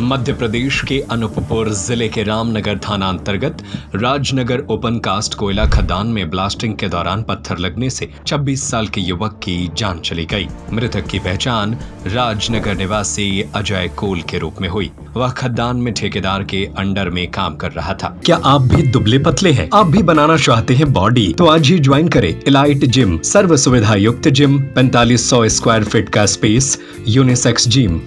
मध्य प्रदेश के अनूपपुर जिले के रामनगर थाना अंतर्गत राजनगर ओपन कास्ट कोयला खदान में ब्लास्टिंग के दौरान पत्थर लगने से 26 साल के युवक की जान चली गई। मृतक की पहचान राजनगर निवासी अजय कोल के रूप में हुई। वह खदान में ठेकेदार के अंडर में काम कर रहा था। क्या आप भी दुबले पतले हैं? आप भी बनाना चाहते हैं बॉडी? तो आज ही ज्वाइन करें एलाइट जिम, सर्व सुविधा युक्त जिम, 4500 स्क्वायर फीट का स्पेस, यूनिसेक्स जिम।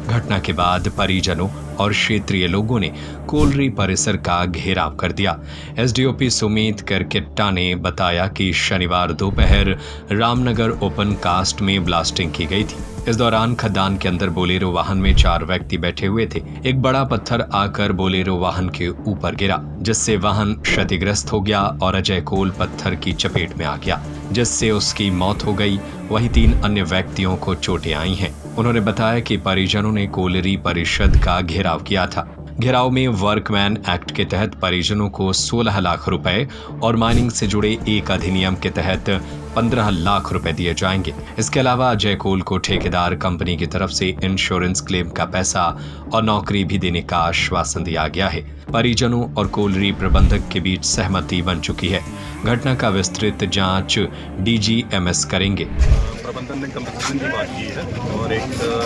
घटना के बाद परिजनों और क्षेत्रीय लोगों ने कोलरी परिसर का घेराव कर दिया। एसडीओपी सुमित करकेट्टा ने बताया कि शनिवार दोपहर रामनगर ओपन कास्ट में ब्लास्टिंग की गई थी। इस दौरान खदान के अंदर बोलेरो वाहन में 4 व्यक्ति बैठे हुए थे। एक बड़ा पत्थर आकर बोलेरो वाहन के ऊपर गिरा, जिससे वाहन क्षतिग्रस्त हो गया और अजय कोल पत्थर की चपेट में आ गया, जिससे उसकी मौत हो गई। वहीं 3 अन्य व्यक्तियों को चोटें आई हैं। उन्होंने बताया कि परिजनों ने कोलरी परिषद का घेराव किया था। घेराव में वर्कमैन एक्ट के तहत परिजनों को 16 लाख रुपए और माइनिंग से जुड़े एक अधिनियम के तहत 15 लाख रुपए दिए जाएंगे। इसके अलावा अजय कोल को ठेकेदार कंपनी की तरफ से इंश्योरेंस क्लेम का पैसा और नौकरी भी देने का आश्वासन दिया गया है। परिजनों और कोलरी प्रबंधक के बीच सहमति बन चुकी है। घटना का विस्तृत जांच डीजीएमएस करेंगे। प्रबंधन ने कंपनसेशन की बात की है और एक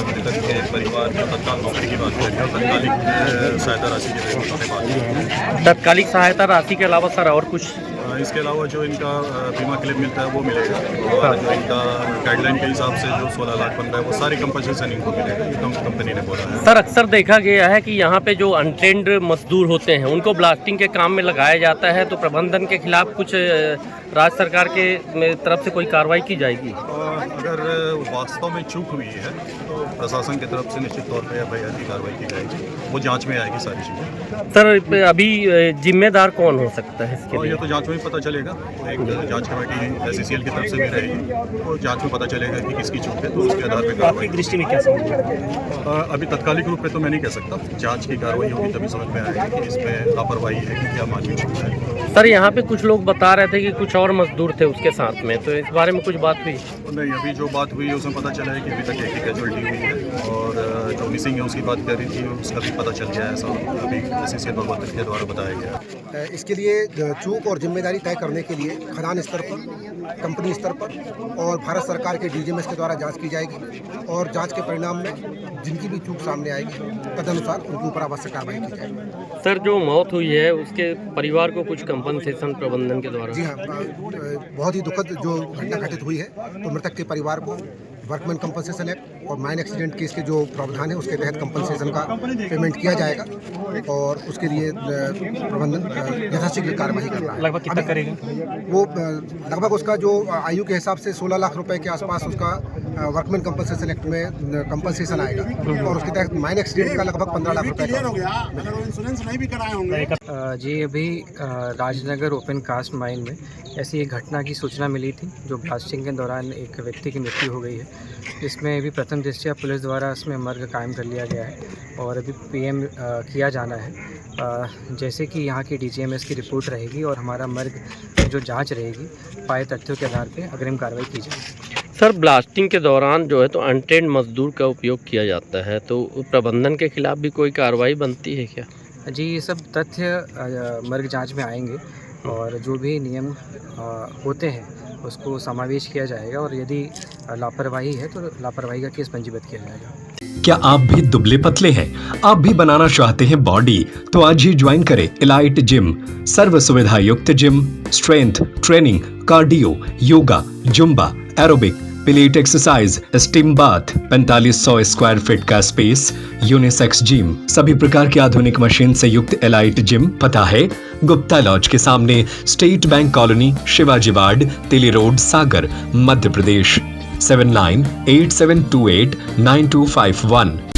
मृतक के परिवार को तत्काल नौकरी की बात करी है। तात्कालिक सहायता राशि के बारे में बात की। तात्कालिक सहायता राशि के अलावा सर और कुछ? इसके अलावा जो इनका बीमा क्लेम मिलता है वो मिलेगा और जो इनका गाइडलाइन के हिसाब से जो 16 लाख बन रहा है वो सारी कंपनसेशन इनको मिलेगा। ये कंपनी ने बोला है। सर अक्सर देखा गया है कि यहाँ पे जो अनट्रेंड मजदूर होते हैं उनको ब्लास्टिंग के काम में लगाया जाता है, तो प्रबंधन के खिलाफ कुछ राज्य सरकार के तरफ से कोई कार्रवाई की जाएगी? अगर वास्तव में चूक हुई है तो प्रशासन की तरफ से निश्चित तौर पर एफआईआर की कार्रवाई की जाएगी। वो जांच में आएगी सारी चीज़ें। सर अभी जिम्मेदार कौन हो सकता है इसके लिए? ये तो जांच में पता चलेगा। एक जांच कमेटी एससीसीएल की तरफ से भी रहेगी, तो जांच में पता चलेगा कि किसकी चूक है, तो उसके आधार पर कार्रवाई। दृष्टि में क्या समझ? अभी तत्कालिक रूप में तो मैं नहीं कह सकता। जांच की कार्रवाई होगी तभी समझ में आएगा कि इसमें लापरवाही है कि क्या मानवीय चूक है। सर यहाँ पे कुछ लोग बता रहे थे कि कुछ और मजदूर थे उसके साथ में, तो इस बारे में कुछ बात हुई? नहीं, अभी जो बात हुई है उसमें पता चला है कि अभी तक एक ही कैजुअल्टी हुई है और जो मिसिंग है उसकी बात कर रही थी उसका भी पता चल गया है। ऐसा अभी एससीसीएल प्रबंधक के द्वारा बताया गया। इसके लिए चूक और जिम्मेदारी तय करने के लिए खदान स्तर पर, कंपनी स्तर पर और भारत सरकार के डीजीएमएस के द्वारा जांच की जाएगी और जांच के परिणाम में जिनकी भी चूक सामने आएगी तदनुसार उनके ऊपर आवश्यक कार्रवाई की जाएगी। सर जो मौत हुई है उसके परिवार को कुछ कंपनसेशन प्रबंधन के द्वारा? जी हाँ, बहुत ही दुखद जो घटना घटित हुई है, तो मृतक के परिवार को वर्कमैन कंपनसेशन एक्ट और माइन एक्सीडेंट केस के जो प्रावधान है उसके तहत कंपनसेशन का पेमेंट किया जाएगा और उसके लिए प्रबंधन यथाशीघ्र कार्रवाई कर रहा है। लगभग कितना करेगा वो? लगभग उसका जो आयु के हिसाब से 16 लाख रुपए के आसपास उसका वर्कमैन कंपनसेशन एक्ट में कंपनसेशन आएगा और उसके तहत माइन एक्सीडेंट का लगभग 15 लाख रुपए का। जी अभी राजनगर ओपन कास्ट माइन में ऐसी एक घटना की सूचना मिली थी जो ब्लास्टिंग के दौरान एक व्यक्ति की मृत्यु हो गई है। इसमें अभी प्रथम दृष्टया पुलिस द्वारा इसमें मर्ग कायम कर लिया गया है और अभी पीएम किया जाना है। जैसे कि यहाँ की डीजीएमएस की रिपोर्ट रहेगी और हमारा मर्ग जो जांच रहेगी पाए तथ्यों के आधार पर अग्रिम कार्रवाई की जाएगी। सर ब्लास्टिंग के दौरान जो है तो अनट्रेंड मजदूर का उपयोग किया जाता है, तो प्रबंधन के खिलाफ भी कोई कार्रवाई बनती है क्या? जी ये सब तथ्य मर्ग जांच में आएंगे और जो भी नियम होते हैं उसको समावेश किया जाएगा और यदि लापरवाही है तो लापरवाही का केस पंजीबद्ध किया जाएगा। क्या आप भी दुबले पतले हैं? आप भी बनाना चाहते हैं बॉडी? तो आज ही ज्वाइन करें एलाइट जिम, सर्व सुविधा युक्त gym, strength training, cardio, yoga, Zumba, aerobic, pellet exercise, steam bath, 4500 square feet का स्पेस, यूनिसेक्स जिम, सभी प्रकार की आधुनिक मशीन से युक्त एलाइट जिम। पता है गुप्ता लॉज के सामने, state bank colony, Shivaji ward, तिली रोड, सागर, मध्य प्रदेश। 7987289251।